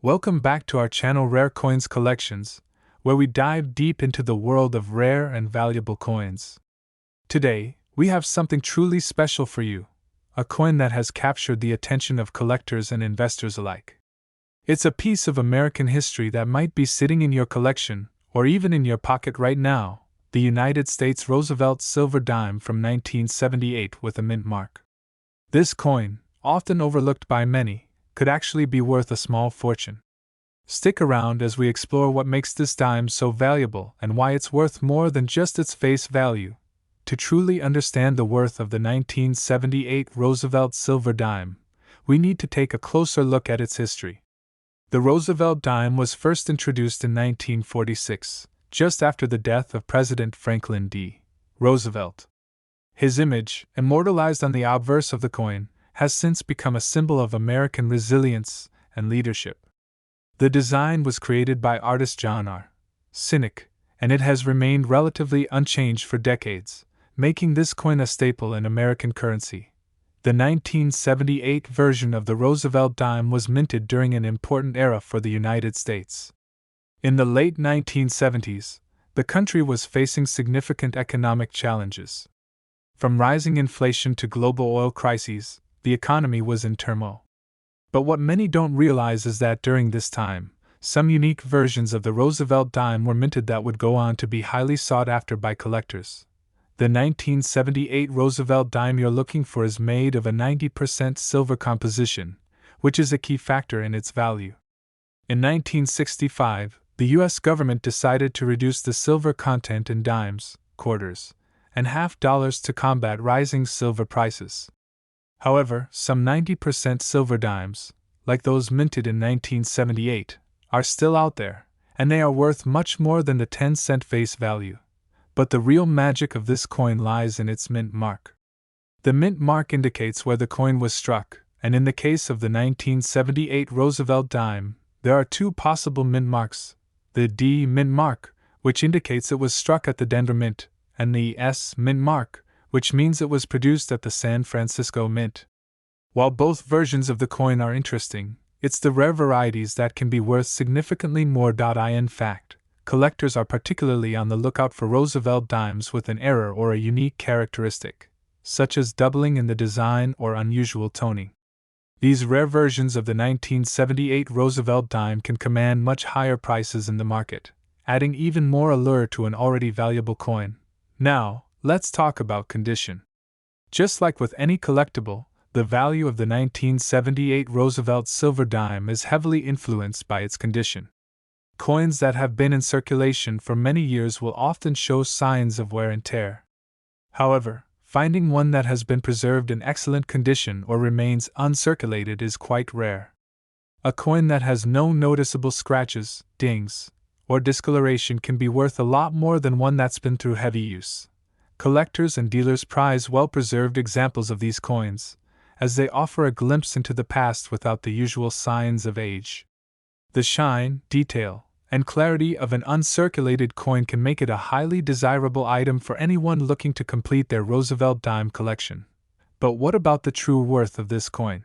Welcome back to our channel Rare Coins Collections, where we dive deep into the world of rare and valuable coins. Today, we have something truly special for you, a coin that has captured the attention of collectors and investors alike. It's a piece of American history that might be sitting in your collection, or even in your pocket right now, the United States Roosevelt silver dime from 1978 with a mint mark. This coin, often overlooked by many, could actually be worth a small fortune. Stick around as we explore what makes this dime so valuable and why it's worth more than just its face value. To truly understand the worth of the 1978 Roosevelt silver dime, we need to take a closer look at its history. The Roosevelt dime was first introduced in 1946, just after the death of President Franklin D. Roosevelt. His image, immortalized on the obverse of the coin, has since become a symbol of American resilience and leadership. The design was created by artist John R. Sinek, and it has remained relatively unchanged for decades, making this coin a staple in American currency. The 1978 version of the Roosevelt dime was minted during an important era for the United States. In the late 1970s, the country was facing significant economic challenges. From rising inflation to global oil crises, the economy was in turmoil. But what many don't realize is that during this time, some unique versions of the Roosevelt dime were minted that would go on to be highly sought after by collectors. The 1978 Roosevelt dime you're looking for is made of a 90% silver composition, which is a key factor in its value. In 1965, the U.S. government decided to reduce the silver content in dimes, quarters, and half dollars to combat rising silver prices. However, some 90% silver dimes, like those minted in 1978, are still out there, and they are worth much more than the 10-cent face value. But the real magic of this coin lies in its mint mark. The mint mark indicates where the coin was struck, and in the case of the 1978 Roosevelt dime, there are two possible mint marks: the D mint mark, which indicates it was struck at the Denver Mint, and the S mint mark, which means it was produced at the San Francisco Mint. While both versions of the coin are interesting, it's the rare varieties that can be worth significantly more. In fact, collectors are particularly on the lookout for Roosevelt dimes with an error or a unique characteristic, such as doubling in the design or unusual toning. These rare versions of the 1978 Roosevelt dime can command much higher prices in the market, adding even more allure to an already valuable coin. Now, let's talk about condition. Just like with any collectible, the value of the 1978 Roosevelt silver dime is heavily influenced by its condition. Coins that have been in circulation for many years will often show signs of wear and tear. However, finding one that has been preserved in excellent condition or remains uncirculated is quite rare. A coin that has no noticeable scratches, dings, or discoloration can be worth a lot more than one that's been through heavy use. Collectors and dealers prize well-preserved examples of these coins, as they offer a glimpse into the past without the usual signs of age. The shine, detail, and clarity of an uncirculated coin can make it a highly desirable item for anyone looking to complete their Roosevelt dime collection. But what about the true worth of this coin?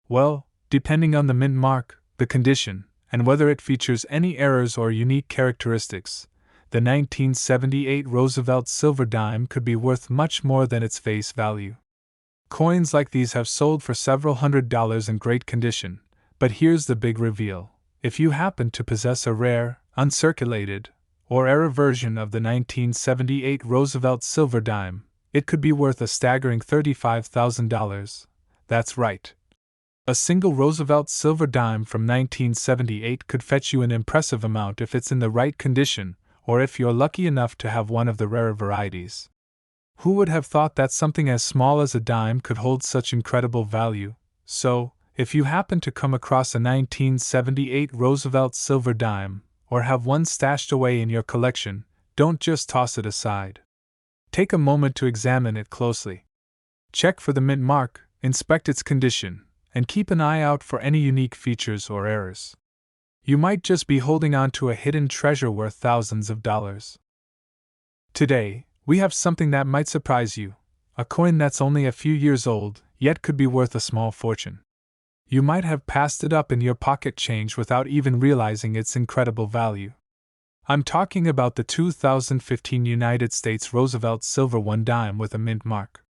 Well, depending on the mint mark, the condition, and whether it features any errors or unique characteristics, the 1978 Roosevelt silver dime could be worth much more than its face value. Coins like these have sold for several $100s in great condition, but here's the big reveal. If you happen to possess a rare, uncirculated, or error version of the 1978 Roosevelt silver dime, it could be worth a staggering $35,000. That's right. A single Roosevelt silver dime from 1978 could fetch you an impressive amount if it's in the right condition, or if you're lucky enough to have one of the rarer varieties. Who would have thought that something as small as a dime could hold such incredible value? So, if you happen to come across a 1978 Roosevelt silver dime, or have one stashed away in your collection, don't just toss it aside. Take a moment to examine it closely. Check for the mint mark, inspect its condition, and keep an eye out for any unique features or errors. You might just be holding on to a hidden treasure worth thousands of dollars. Today, we have something that might surprise you, a coin that's only a few years old, yet could be worth a small fortune. You might have passed it up in your pocket change without even realizing its incredible value. I'm talking about the 2015 United States Roosevelt silver 1 dime with a mint mark.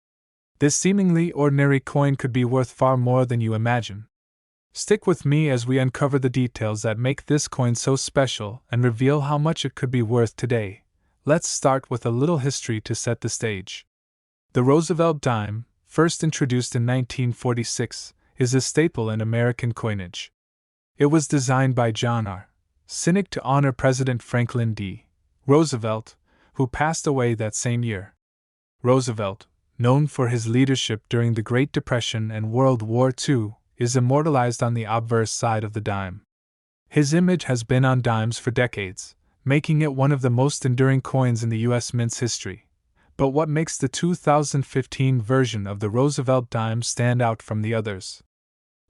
This seemingly ordinary coin could be worth far more than you imagine. Stick with me as we uncover the details that make this coin so special and reveal how much it could be worth today. Let's start with a little history to set the stage. The Roosevelt dime, first introduced in 1946, is a staple in American coinage. It was designed by John R. Sinnock to honor President Franklin D. Roosevelt, who passed away that same year. Roosevelt, known for his leadership during the Great Depression and World War II, is immortalized on the obverse side of the dime. His image has been on dimes for decades, making it one of the most enduring coins in the U.S. mint's history. But what makes the 2015 version of the Roosevelt dime stand out from the others?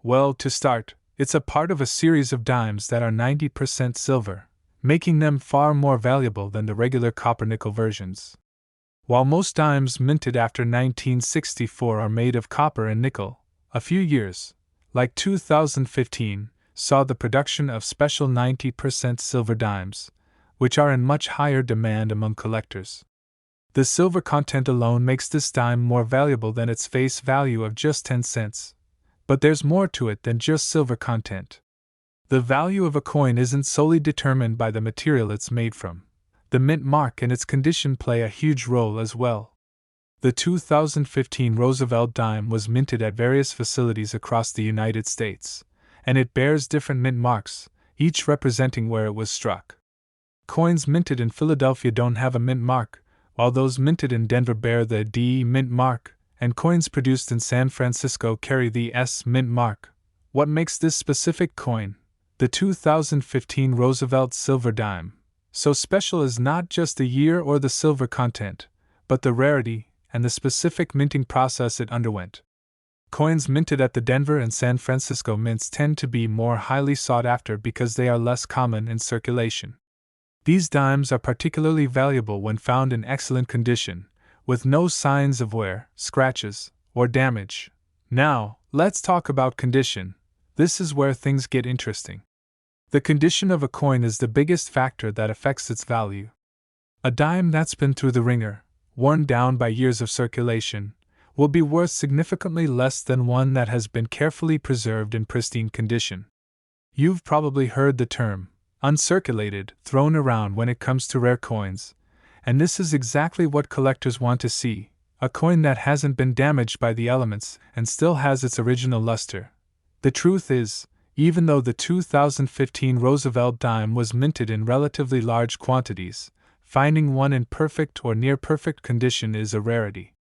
Well, to start, it's a part of a series of dimes that are 90% silver, making them far more valuable than the regular copper-nickel versions. While most dimes minted after 1964 are made of copper and nickel, a few years, like 2015, saw the production of special 90% silver dimes, which are in much higher demand among collectors. The silver content alone makes this dime more valuable than its face value of just 10 cents. But there's more to it than just silver content. The value of a coin isn't solely determined by the material it's made from. The mint mark and its condition play a huge role as well. The 2015 Roosevelt dime was minted at various facilities across the United States, and it bears different mint marks, each representing where it was struck. Coins minted in Philadelphia don't have a mint mark, while those minted in Denver bear the D mint mark, and coins produced in San Francisco carry the S mint mark. What makes this specific coin, the 2015 Roosevelt silver dime, so special is not just the year or the silver content, but the rarity and the specific minting process it underwent. Coins minted at the Denver and San Francisco mints tend to be more highly sought after because they are less common in circulation. These dimes are particularly valuable when found in excellent condition, with no signs of wear, scratches, or damage. Now, let's talk about condition. This is where things get interesting. The condition of a coin is the biggest factor that affects its value. A dime that's been through the ringer, worn down by years of circulation, will be worth significantly less than one that has been carefully preserved in pristine condition. You've probably heard the term, uncirculated, thrown around when it comes to rare coins. And this is exactly what collectors want to see, a coin that hasn't been damaged by the elements and still has its original luster. The truth is, even though the 2015 Roosevelt dime was minted in relatively large quantities, finding one in perfect or near-perfect condition is a rarity.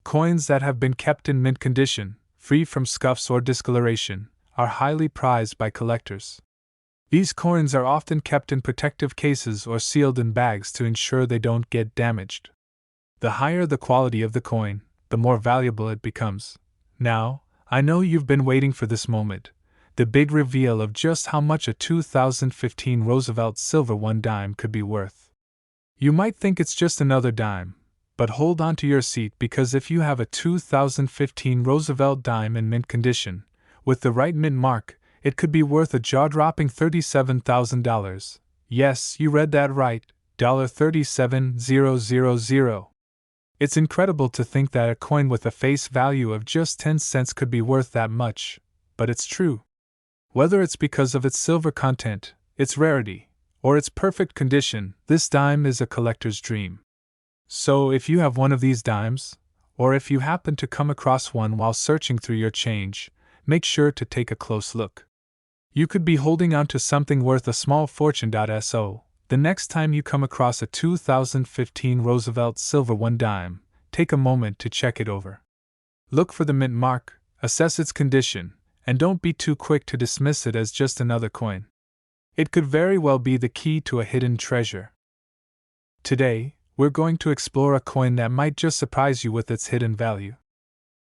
Coins that have been kept in mint condition, free from scuffs or discoloration, are highly prized by collectors. These coins are often kept in protective cases or sealed in bags to ensure they don't get damaged. The higher the quality of the coin, the more valuable it becomes. Now, I know you've been waiting for this moment, the big reveal of just how much a 2015 Roosevelt silver 1 dime could be worth. You might think it's just another dime, but hold on to your seat because if you have a 2015 Roosevelt dime in mint condition, with the right mint mark, it could be worth a jaw-dropping $37,000. Yes, you read that right, $37,000. It's incredible to think that a coin with a face value of just 10 cents could be worth that much, but it's true. Whether it's because of its silver content, its rarity, or its perfect condition, this dime is a collector's dream. So if you have one of these dimes, or if you happen to come across one while searching through your change, make sure to take a close look. You could be holding on to something worth a small fortune. So, the next time you come across a 2015 Roosevelt silver 1 dime, take a moment to check it over. Look for the mint mark, assess its condition, and don't be too quick to dismiss it as just another coin. It could very well be the key to a hidden treasure. Today, we're going to explore a coin that might just surprise you with its hidden value.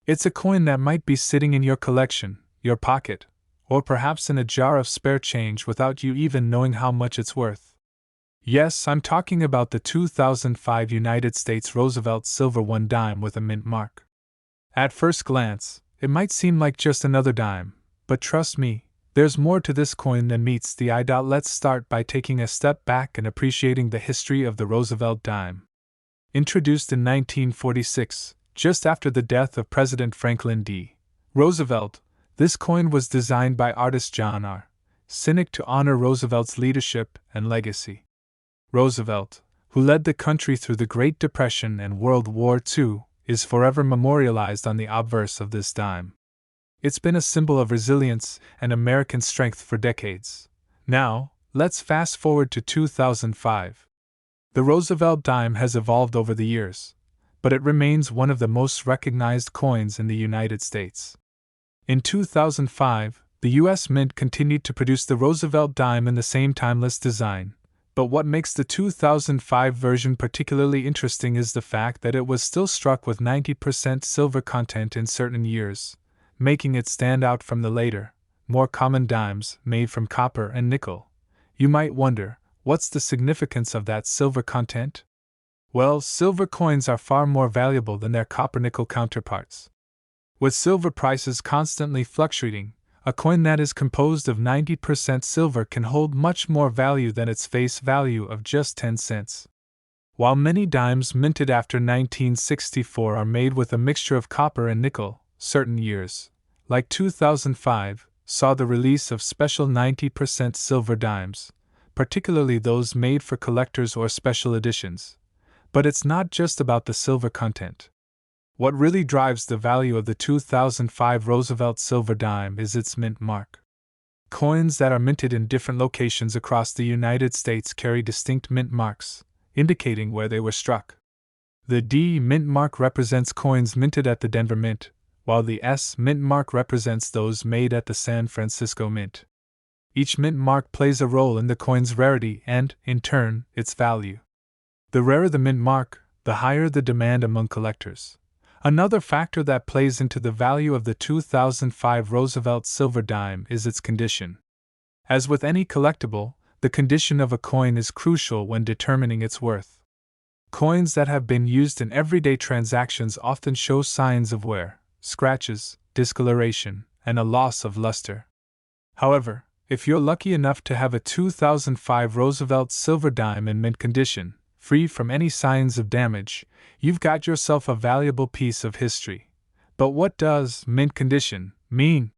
It's a coin that might be sitting in your collection, your pocket, or perhaps in a jar of spare change without you even knowing how much it's worth. Yes, I'm talking about the 2005 United States Roosevelt silver 1 dime with a mint mark. At first glance, it might seem like just another dime, But trust me, there's more to this coin than meets the eye. Let's start by taking a step back and appreciating the history of the Roosevelt dime. Introduced in 1946, just after the death of President Franklin D. Roosevelt, this coin was designed by artist John R. Sinek to honor Roosevelt's leadership and legacy. Roosevelt, who led the country through the Great Depression and World War II, is forever memorialized on the obverse of this dime. It's been a symbol of resilience and American strength for decades. Now, let's fast forward to 2005. The Roosevelt dime has evolved over the years, but it remains one of the most recognized coins in the United States. In 2005, the U.S. Mint continued to produce the Roosevelt dime in the same timeless design, but what makes the 2005 version particularly interesting is the fact that it was still struck with 90% silver content in certain years, making it stand out from the later, more common dimes made from copper and nickel. You might wonder, what's the significance of that silver content? Well, silver coins are far more valuable than their copper-nickel counterparts. With silver prices constantly fluctuating, a coin that is composed of 90% silver can hold much more value than its face value of just 10 cents. While many dimes minted after 1964 are made with a mixture of copper and nickel, certain years, like 2005, saw the release of special 90% silver dimes, particularly those made for collectors or special editions. But it's not just about the silver content. What really drives the value of the 2005 Roosevelt silver dime is its mint mark. Coins that are minted in different locations across the United States carry distinct mint marks, indicating where they were struck. The D mint mark represents coins minted at the Denver Mint, while the S mint mark represents those made at the San Francisco Mint. Each mint mark plays a role in the coin's rarity and, in turn, its value. The rarer the mint mark, the higher the demand among collectors. Another factor that plays into the value of the 2005 Roosevelt silver dime is its condition. As with any collectible, the condition of a coin is crucial when determining its worth. Coins that have been used in everyday transactions often show signs of wear, scratches, discoloration, and a loss of luster. However, if you're lucky enough to have a 2005 Roosevelt silver dime in mint condition, free from any signs of damage, you've got yourself a valuable piece of history. But what does mint condition mean?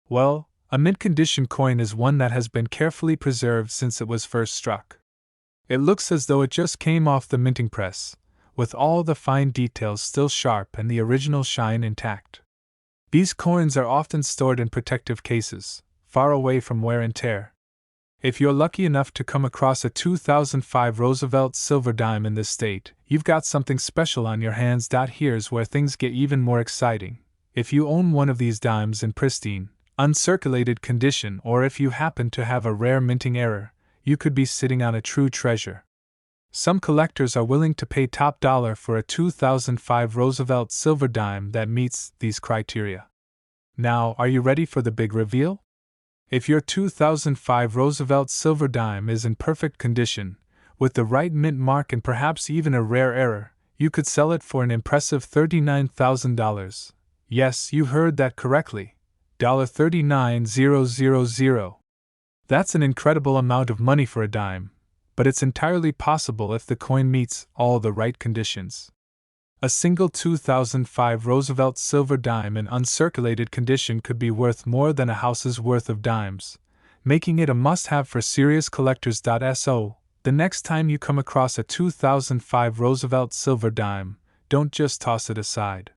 Well, a mint condition coin is one that has been carefully preserved since it was first struck. It looks as though it just came off the minting press, with all the fine details still sharp and the original shine intact. These coins are often stored in protective cases, far away from wear and tear. If you're lucky enough to come across a 2005 Roosevelt silver dime in this state, you've got something special on your hands. Here's where things get even more exciting. If you own one of these dimes in pristine, uncirculated condition, or if you happen to have a rare minting error, you could be sitting on a true treasure. Some collectors are willing to pay top dollar for a 2005 Roosevelt silver dime that meets these criteria. Now, are you ready for the big reveal? If your 2005 Roosevelt silver dime is in perfect condition, with the right mint mark and perhaps even a rare error, you could sell it for an impressive $39,000. Yes, you heard that correctly. $39,000. That's an incredible amount of money for a dime, but it's entirely possible if the coin meets all the right conditions. A single 2005 Roosevelt silver dime in uncirculated condition could be worth more than a house's worth of dimes, making it a must-have for serious collectors. So, the next time you come across a 2005 Roosevelt silver dime, don't just toss it aside.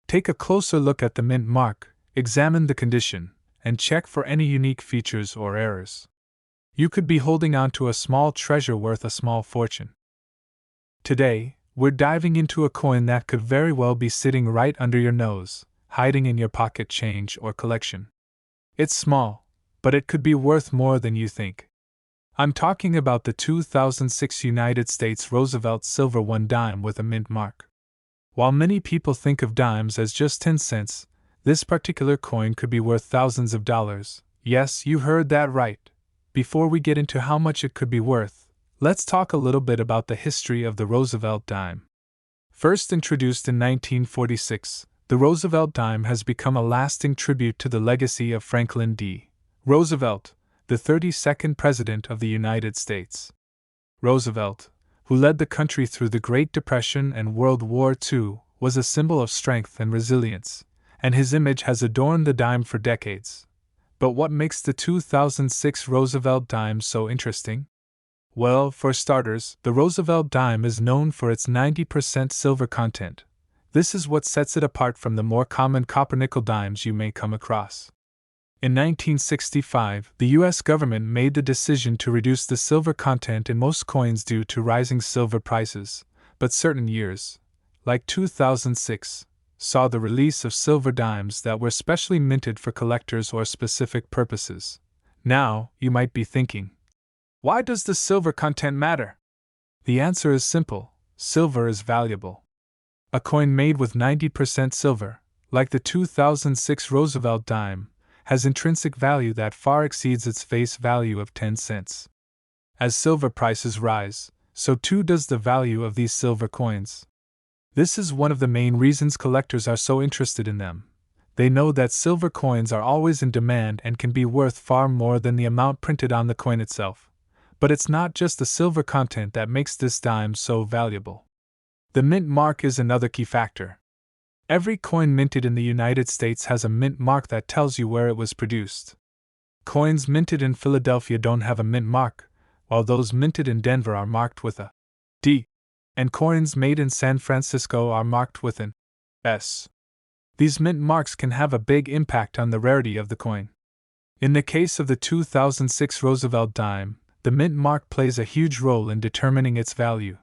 Take a closer look at the mint mark, examine the condition, and check for any unique features or errors. You could be holding on to a small treasure worth a small fortune. Today, we're diving into a coin that could very well be sitting right under your nose, hiding in your pocket change or collection. It's small, but it could be worth more than you think. I'm talking about the 2006 United States Roosevelt silver 1 dime with a mint mark. While many people think of dimes as just 10 cents, this particular coin could be worth thousands of dollars. Yes, you heard that right. Before we get into how much it could be worth, let's talk a little bit about the history of the Roosevelt dime. First introduced in 1946, the Roosevelt dime has become a lasting tribute to the legacy of Franklin D. Roosevelt, the 32nd President of the United States. Roosevelt, who led the country through the Great Depression and World War II, was a symbol of strength and resilience, and his image has adorned the dime for decades. But what makes the 2006 Roosevelt dime so interesting? Well, for starters, the Roosevelt dime is known for its 90% silver content. This is what sets it apart from the more common copper-nickel dimes you may come across. In 1965, the U.S. government made the decision to reduce the silver content in most coins due to rising silver prices, but certain years, like 2006, saw the release of silver dimes that were specially minted for collectors or specific purposes. Now, you might be thinking, why does the silver content matter? The answer is simple: silver is valuable. A coin made with 90% silver, like the 2006 Roosevelt dime, has intrinsic value that far exceeds its face value of 10 cents. As silver prices rise, so too does the value of these silver coins. This is one of the main reasons collectors are so interested in them. They know that silver coins are always in demand and can be worth far more than the amount printed on the coin itself. But it's not just the silver content that makes this dime so valuable. The mint mark is another key factor. Every coin minted in the United States has a mint mark that tells you where it was produced. Coins minted in Philadelphia don't have a mint mark, while those minted in Denver are marked with a D, and coins made in San Francisco are marked with an S. These mint marks can have a big impact on the rarity of the coin. In the case of the 2006 Roosevelt dime, the mint mark plays a huge role in determining its value.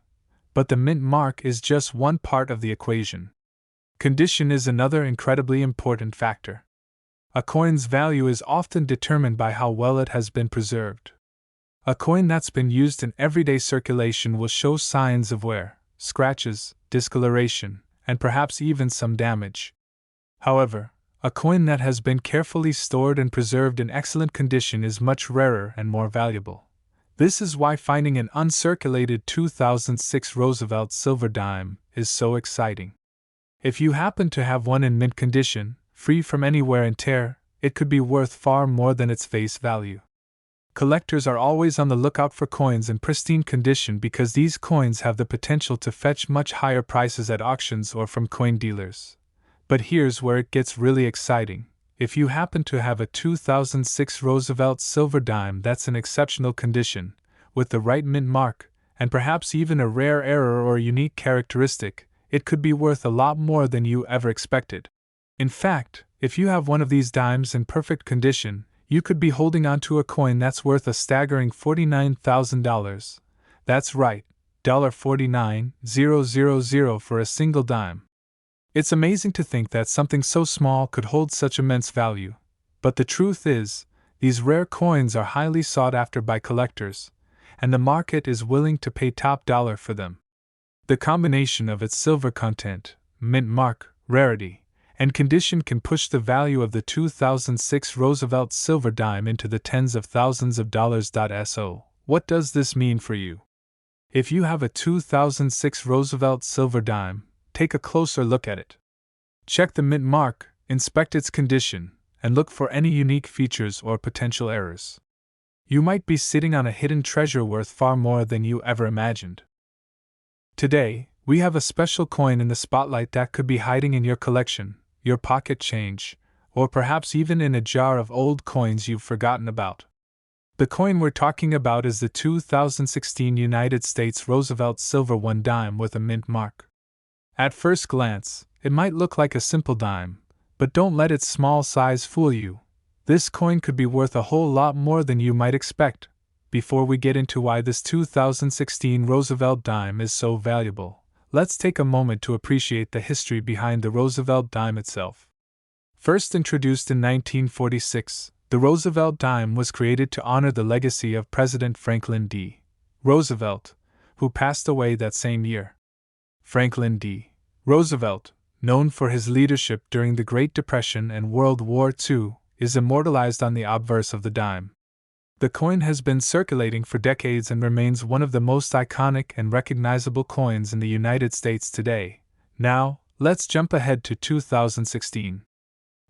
But the mint mark is just one part of the equation. Condition is another incredibly important factor. A coin's value is often determined by how well it has been preserved. A coin that's been used in everyday circulation will show signs of wear, scratches, discoloration, and perhaps even some damage. However, a coin that has been carefully stored and preserved in excellent condition is much rarer and more valuable. This is why finding an uncirculated 2006 Roosevelt silver dime is so exciting. If you happen to have one in mint condition, free from any wear and tear, it could be worth far more than its face value. Collectors are always on the lookout for coins in pristine condition because these coins have the potential to fetch much higher prices at auctions or from coin dealers. But here's where it gets really exciting. If you happen to have a 2006 Roosevelt silver dime that's in exceptional condition, with the right mint mark, and perhaps even a rare error or unique characteristic, it could be worth a lot more than you ever expected. In fact, if you have one of these dimes in perfect condition, you could be holding onto a coin that's worth a staggering $49,000. That's right, $49,000 for a single dime. It's amazing to think that something so small could hold such immense value. But the truth is, these rare coins are highly sought after by collectors, and the market is willing to pay top dollar for them. The combination of its silver content, mint mark, rarity, and condition can push the value of the 2006 Roosevelt silver dime into the tens of thousands of dollars. So, what does this mean for you? If you have a 2006 Roosevelt silver dime, take a closer look at it. Check the mint mark, inspect its condition, and look for any unique features or potential errors. You might be sitting on a hidden treasure worth far more than you ever imagined. Today, we have a special coin in the spotlight that could be hiding in your collection, your pocket change, or perhaps even in a jar of old coins you've forgotten about. The coin we're talking about is the 2016 United States Roosevelt Silver 1 dime with a mint mark. At first glance, it might look like a simple dime, but don't let its small size fool you. This coin could be worth a whole lot more than you might expect. Before we get into why this 2016 Roosevelt dime is so valuable, let's take a moment to appreciate the history behind the Roosevelt dime itself. First introduced in 1946, the Roosevelt dime was created to honor the legacy of President Franklin D. Roosevelt, who passed away that same year. Franklin D. Roosevelt, known for his leadership during the Great Depression and World War II, is immortalized on the obverse of the dime. The coin has been circulating for decades and remains one of the most iconic and recognizable coins in the United States today. Now, let's jump ahead to 2016.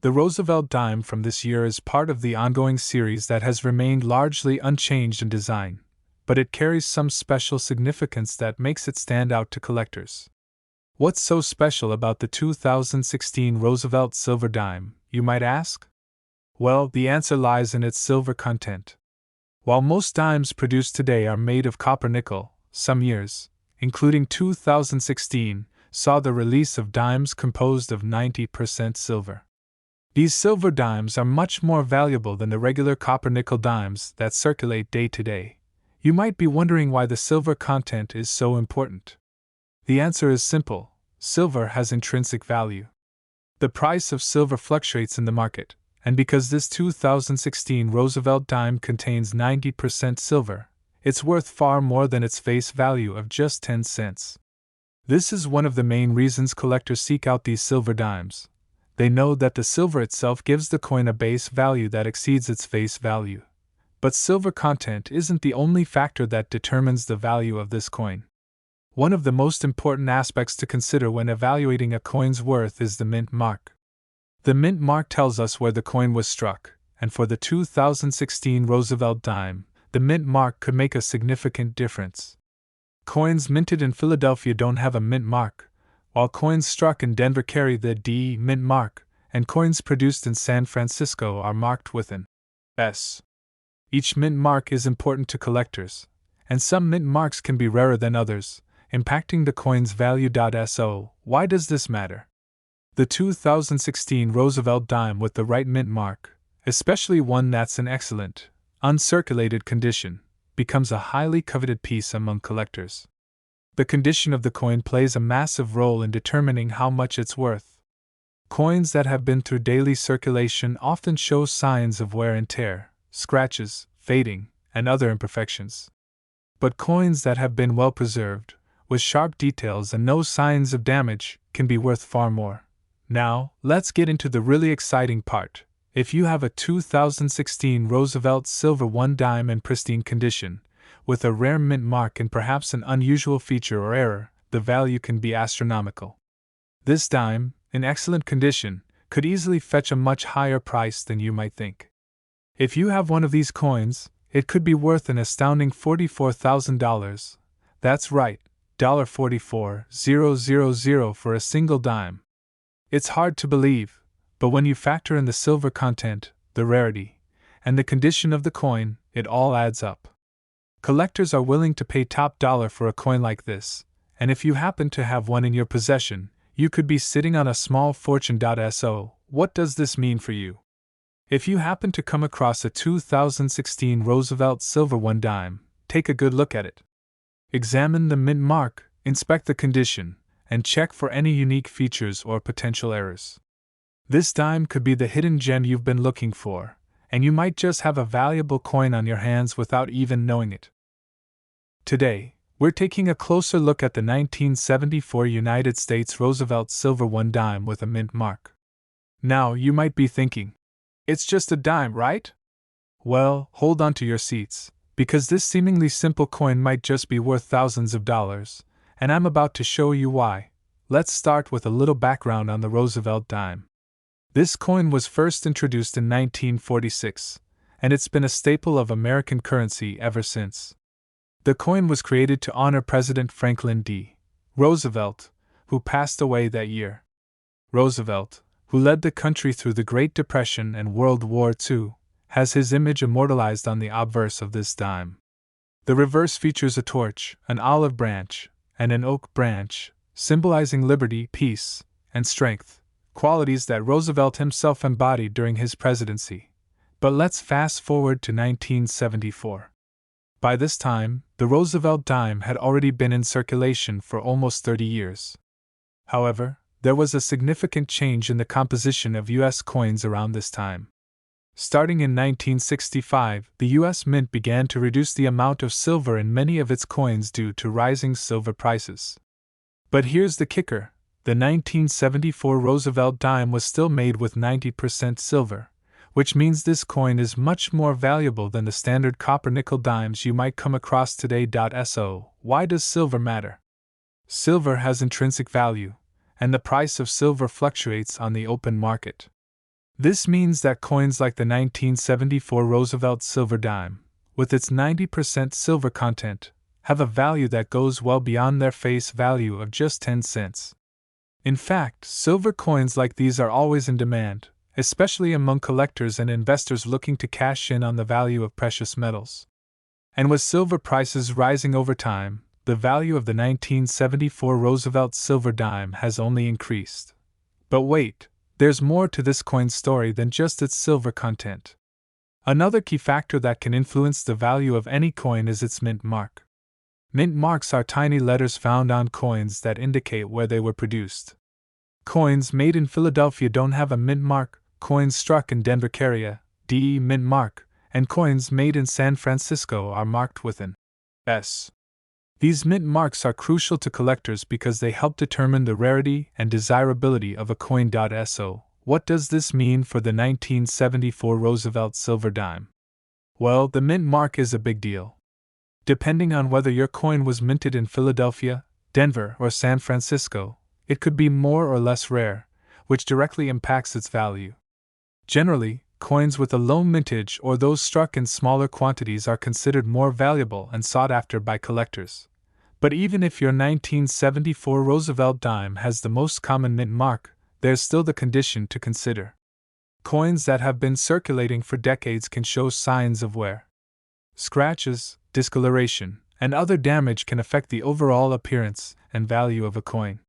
The Roosevelt dime from this year is part of the ongoing series that has remained largely unchanged in design, but it carries some special significance that makes it stand out to collectors. What's so special about the 2016 Roosevelt silver dime, you might ask? Well, the answer lies in its silver content. While most dimes produced today are made of copper nickel, some years, including 2016, saw the release of dimes composed of 90% silver. These silver dimes are much more valuable than the regular copper nickel dimes that circulate day to day. You might be wondering why the silver content is so important. The answer is simple: silver has intrinsic value. The price of silver fluctuates in the market, and because this 2016 Roosevelt dime contains 90% silver, it's worth far more than its face value of just 10 cents. This is one of the main reasons collectors seek out these silver dimes. They know that the silver itself gives the coin a base value that exceeds its face value. But silver content isn't the only factor that determines the value of this coin. One of the most important aspects to consider when evaluating a coin's worth is the mint mark. The mint mark tells us where the coin was struck, and for the 2016 Roosevelt dime, the mint mark could make a significant difference. Coins minted in Philadelphia don't have a mint mark, while coins struck in Denver carry the D mint mark, and coins produced in San Francisco are marked with an S. Each mint mark is important to collectors, and some mint marks can be rarer than others, impacting the coin's value. So, why does this matter? The 2016 Roosevelt dime with the right mint mark, especially one that's in excellent, uncirculated condition, becomes a highly coveted piece among collectors. The condition of the coin plays a massive role in determining how much it's worth. Coins that have been through daily circulation often show signs of wear and tear, scratches, fading, and other imperfections. But coins that have been well preserved, with sharp details and no signs of damage, can be worth far more. Now, let's get into the really exciting part. If you have a 2016 Roosevelt silver 1 dime in pristine condition, with a rare mint mark and perhaps an unusual feature or error, the value can be astronomical. This dime, in excellent condition, could easily fetch a much higher price than you might think. If you have one of these coins, it could be worth an astounding $44,000. That's right, $44,000 for a single dime. It's hard to believe, but when you factor in the silver content, the rarity, and the condition of the coin, it all adds up. Collectors are willing to pay top dollar for a coin like this, and if you happen to have one in your possession, you could be sitting on a small fortune. So, what does this mean for you? If you happen to come across a 2016 Roosevelt silver 1 dime, take a good look at it. Examine the mint mark, inspect the condition, and check for any unique features or potential errors. This dime could be the hidden gem you've been looking for, and you might just have a valuable coin on your hands without even knowing it. Today, we're taking a closer look at the 1974 United States Roosevelt silver 1 dime with a mint mark. Now, you might be thinking, it's just a dime, right? Well, hold on to your seats, because this seemingly simple coin might just be worth thousands of dollars, and I'm about to show you why. Let's start with a little background on the Roosevelt dime. This coin was first introduced in 1946, and it's been a staple of American currency ever since. The coin was created to honor President Franklin D. Roosevelt, who passed away that year. Roosevelt, who led the country through the Great Depression and World War II, has his image immortalized on the obverse of this dime. The reverse features a torch, an olive branch, and an oak branch, symbolizing liberty, peace, and strength, qualities that Roosevelt himself embodied during his presidency. But let's fast forward to 1974. By this time, the Roosevelt dime had already been in circulation for almost 30 years. However, there was a significant change in the composition of U.S. coins around this time. Starting in 1965, the U.S. Mint began to reduce the amount of silver in many of its coins due to rising silver prices. But here's the kicker: the 1974 Roosevelt dime was still made with 90% silver, which means this coin is much more valuable than the standard copper-nickel dimes you might come across today. So, why does silver matter? Silver has intrinsic value, and the price of silver fluctuates on the open market. This means that coins like the 1974 Roosevelt silver dime, with its 90% silver content, have a value that goes well beyond their face value of just 10 cents. In fact, silver coins like these are always in demand, especially among collectors and investors looking to cash in on the value of precious metals. And with silver prices rising over time, the value of the 1974 Roosevelt silver dime has only increased. But wait, there's more to this coin's story than just its silver content. Another key factor that can influence the value of any coin is its mint mark. Mint marks are tiny letters found on coins that indicate where they were produced. Coins made in Philadelphia don't have a mint mark, coins struck in Denver carry a DE mint mark, and coins made in San Francisco are marked with an S. These mint marks are crucial to collectors because they help determine the rarity and desirability of a coin. So, what does this mean for the 1974 Roosevelt silver dime? Well, the mint mark is a big deal. Depending on whether your coin was minted in Philadelphia, Denver, or San Francisco, it could be more or less rare, which directly impacts its value. Generally, coins with a low mintage or those struck in smaller quantities are considered more valuable and sought after by collectors. But even if your 1974 Roosevelt dime has the most common mint mark, there's still the condition to consider. Coins that have been circulating for decades can show signs of wear. Scratches, discoloration, and other damage can affect the overall appearance and value of a coin.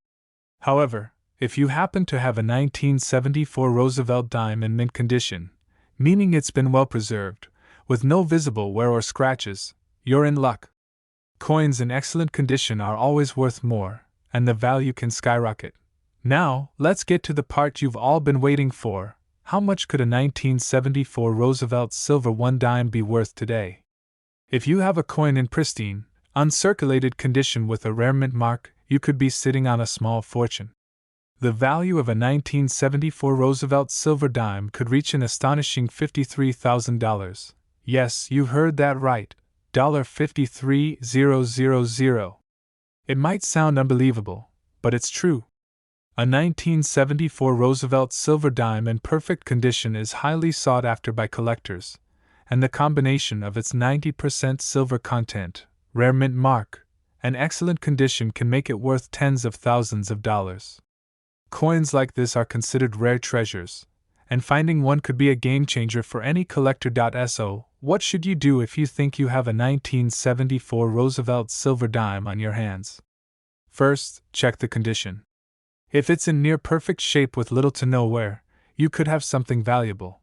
However, if you happen to have a 1974 Roosevelt dime in mint condition, meaning it's been well preserved, with no visible wear or scratches, you're in luck. Coins in excellent condition are always worth more, and the value can skyrocket. Now, let's get to the part you've all been waiting for. How much could a 1974 Roosevelt silver 1 dime be worth today? If you have a coin in pristine, uncirculated condition with a rare mint mark, you could be sitting on a small fortune. The value of a 1974 Roosevelt silver dime could reach an astonishing $53,000. Yes, you heard that right, $53,000. It might sound unbelievable, but it's true. A 1974 Roosevelt silver dime in perfect condition is highly sought after by collectors, and the combination of its 90% silver content, rare mint mark, and excellent condition can make it worth tens of thousands of dollars. Coins like this are considered rare treasures, and finding one could be a game changer for any collector. So, what should you do if you think you have a 1974 Roosevelt silver dime on your hands? First, check the condition. If it's in near perfect shape with little to no wear, you could have something valuable.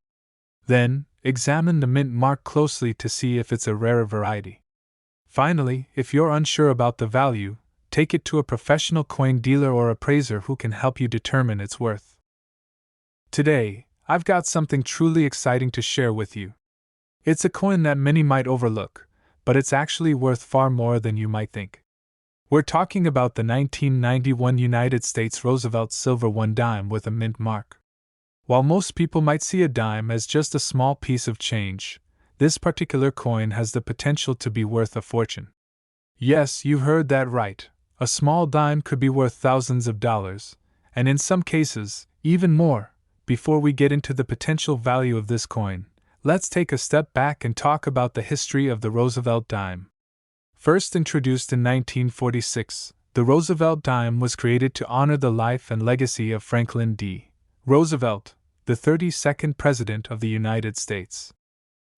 Then, examine the mint mark closely to see if it's a rarer variety. Finally, if you're unsure about the value, take it to a professional coin dealer or appraiser who can help you determine its worth. Today, I've got something truly exciting to share with you. It's a coin that many might overlook, but it's actually worth far more than you might think. We're talking about the 1991 United States Roosevelt silver 1 dime with a mint mark. While most people might see a dime as just a small piece of change, this particular coin has the potential to be worth a fortune. Yes, you heard that right. A small dime could be worth thousands of dollars, and in some cases, even more. Before we get into the potential value of this coin, let's take a step back and talk about the history of the Roosevelt dime. First introduced in 1946, the Roosevelt dime was created to honor the life and legacy of Franklin D. Roosevelt, the 32nd President of the United States.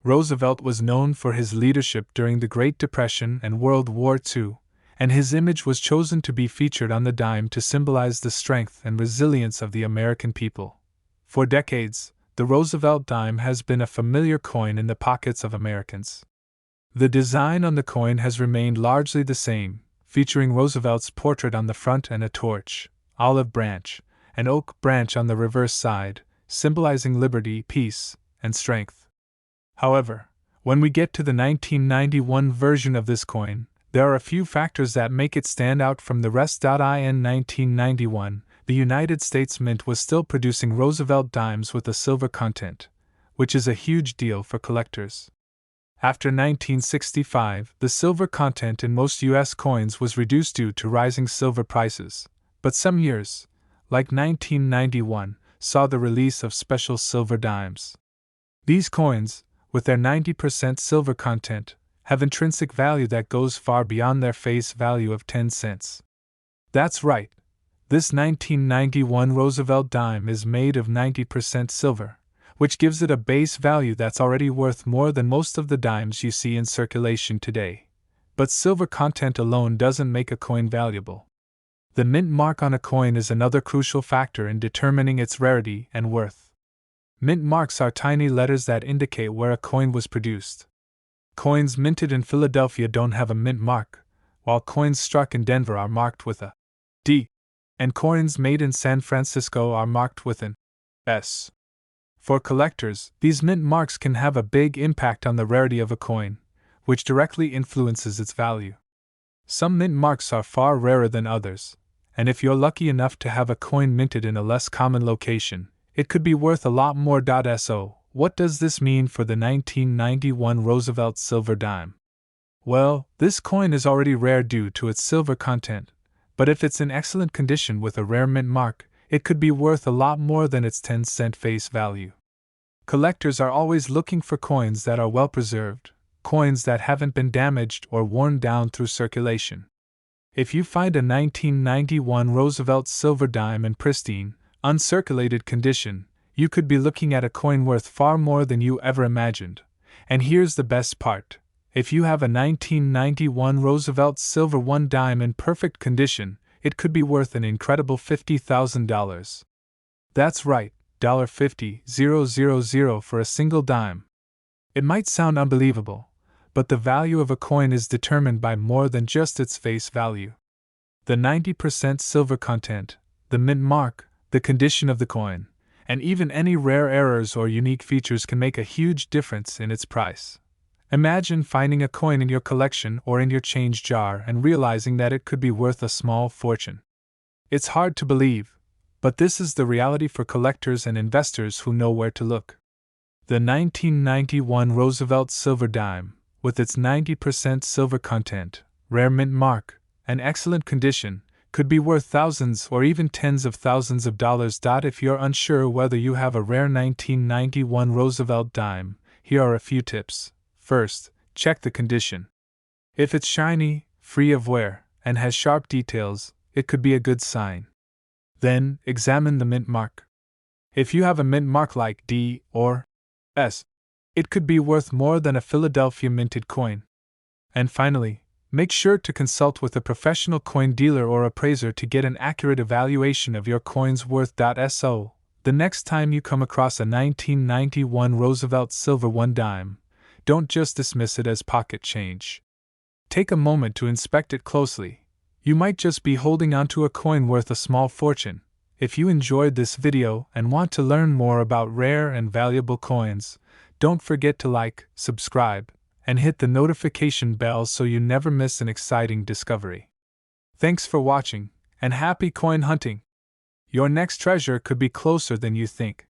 Roosevelt was known for his leadership during the Great Depression and World War II, and his image was chosen to be featured on the dime to symbolize the strength and resilience of the American people. For decades, the Roosevelt dime has been a familiar coin in the pockets of Americans. The design on the coin has remained largely the same, featuring Roosevelt's portrait on the front and a torch, olive branch, and oak branch on the reverse side, symbolizing liberty, peace, and strength. However, when we get to the 1991 version of this coin, there are a few factors that make it stand out from the rest. In 1991, the United States Mint was still producing Roosevelt dimes with a silver content, which is a huge deal for collectors. After 1965, the silver content in most U.S. coins was reduced due to rising silver prices, but some years, like 1991, saw the release of special silver dimes. These coins, with their 90% silver content, have intrinsic value that goes far beyond their face value of 10 cents. That's right. This 1991 Roosevelt dime is made of 90% silver, which gives it a base value that's already worth more than most of the dimes you see in circulation today. But silver content alone doesn't make a coin valuable. The mint mark on a coin is another crucial factor in determining its rarity and worth. Mint marks are tiny letters that indicate where a coin was produced. Coins minted in Philadelphia don't have a mint mark, while coins struck in Denver are marked with a D, and coins made in San Francisco are marked with an S. For collectors, these mint marks can have a big impact on the rarity of a coin, which directly influences its value. Some mint marks are far rarer than others, and if you're lucky enough to have a coin minted in a less common location, it could be worth a lot more. So, what does this mean for the 1991 Roosevelt silver dime? Well, this coin is already rare due to its silver content, but if it's in excellent condition with a rare mint mark, it could be worth a lot more than its 10-cent face value. Collectors are always looking for coins that are well preserved, coins that haven't been damaged or worn down through circulation. If you find a 1991 Roosevelt silver dime in pristine, uncirculated condition, you could be looking at a coin worth far more than you ever imagined. And here's the best part. If you have a 1991 Roosevelt silver one dime in perfect condition, it could be worth an incredible $50,000. That's right, $50,000 for a single dime. It might sound unbelievable, but the value of a coin is determined by more than just its face value. The 90% silver content, the mint mark, the condition of the coin, and even any rare errors or unique features can make a huge difference in its price. Imagine finding a coin in your collection or in your change jar and realizing that it could be worth a small fortune. It's hard to believe, but this is the reality for collectors and investors who know where to look. The 1991 Roosevelt silver dime, with its 90% silver content, rare mint mark, and excellent condition, could be worth thousands or even tens of thousands of dollars. If you're unsure whether you have a rare 1991 Roosevelt dime, here are a few tips. First, check the condition. If it's shiny, free of wear, and has sharp details, it could be a good sign. Then, examine the mint mark. If you have a mint mark like D or S, it could be worth more than a Philadelphia minted coin. And finally, make sure to consult with a professional coin dealer or appraiser to get an accurate evaluation of your coin's worth. So, the next time you come across a 1991 Roosevelt silver one dime, don't just dismiss it as pocket change. Take a moment to inspect it closely. You might just be holding onto a coin worth a small fortune. If you enjoyed this video and want to learn more about rare and valuable coins, don't forget to like, subscribe, and hit the notification bell so you never miss an exciting discovery. Thanks for watching, and happy coin hunting! Your next treasure could be closer than you think.